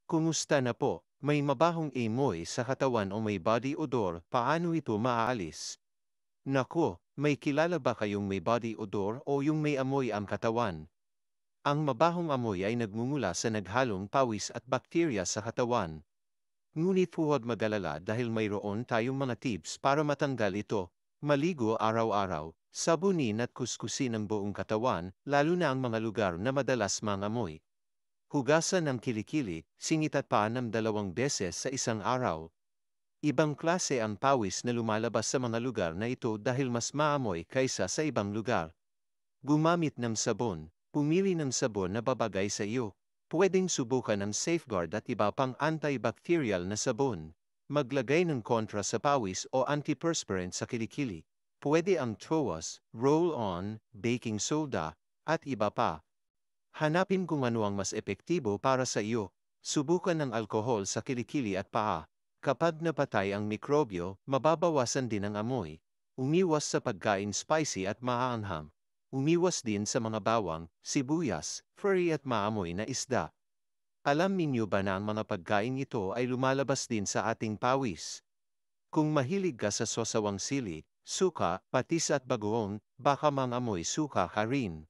Kumusta na po? May mabahong amoy sa katawan o may body odor, paano ito maaalis? Nako, may kilala ba kayong may body odor o yung may amoy ang katawan? Ang mabahong amoy ay nagmumula sa naghalong pawis at bakterya sa katawan. Ngunit huwag mag-alala dahil mayroon tayong mga tips para matanggal ito. Maligo araw-araw, sabunin at kuskusin ang buong katawan, lalo na ang mga lugar na madalas mangamoy. Hugasan ng kilikili, singit at paa ng 2 beses sa isang araw. Ibang klase ang pawis na lumalabas sa mga lugar na ito dahil mas maamoy kaysa sa ibang lugar. Gumamit ng sabon. Pumili ng sabon na babagay sa iyo. Pwedeng subukan ng Safeguard at iba pang antibacterial na sabon. Maglagay ng kontra sa pawis o antiperspirant sa kilikili. Pwede ang Troas, roll-on, baking soda, at iba pa. Hanapin kung ano ang mas epektibo para sa iyo. Subukan ng alkohol sa kilikili at paa. Kapag napatay ang mikrobyo, mababawasan din ang amoy. Umiwas sa pagkain spicy at maaanghang. Umiwas din sa mga bawang, sibuyas, furry at maamoy na isda. Alam ninyo ba na ang mga pagkain ito ay lumalabas din sa ating pawis? Kung mahilig ka sa sosawang sili, suka, patis at bagoong, baka mangamoy suka ka rin.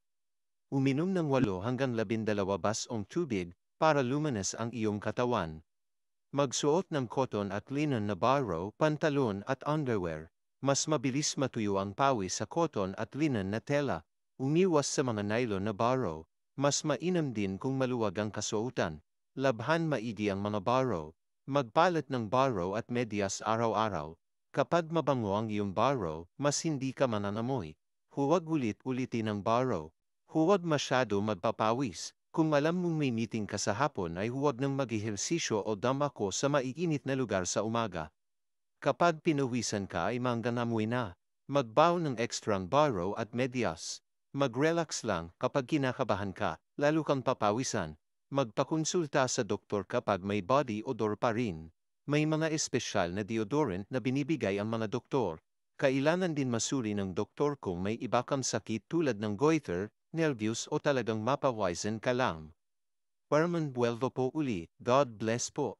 Uminom ng 8 hanggang 12 basong tubig para lumanas ang iyong katawan. Magsuot ng cotton at linen na baro, pantalon at underwear. Mas mabilis matuyo ang pawis sa cotton at linen na tela. Umiwas sa mga nylon na baro. Mas mainam din kung maluwag ang kasuotan. Labhan maigi ang mga baro. Magpalit ng baro at medyas araw-araw. Kapag mabango ang iyong baro, mas hindi ka manangamoy. Huwag ulit-ulitin ang baro. Huwag masyado magpapawis. Kung alam mong may meeting ka sa hapon ay huwag nang mag-ehersisyo o damako sa maiinit na lugar sa umaga. Kapag pinawisan ka ay manggangamoy na. Magbaw ng extrang baro at medyas. Mag-relax lang kapag kinakabahan ka, lalo kang papawisan. Magpakonsulta sa doktor kapag may body odor pa rin. May mga espesyal na deodorant na binibigay ang mga doktor. Kailangan din masuri ng doktor kung may iba kang sakit tulad ng goiter, nervyos o talagang mapawisan ka lang. Parman buwelvo po uli, God bless po.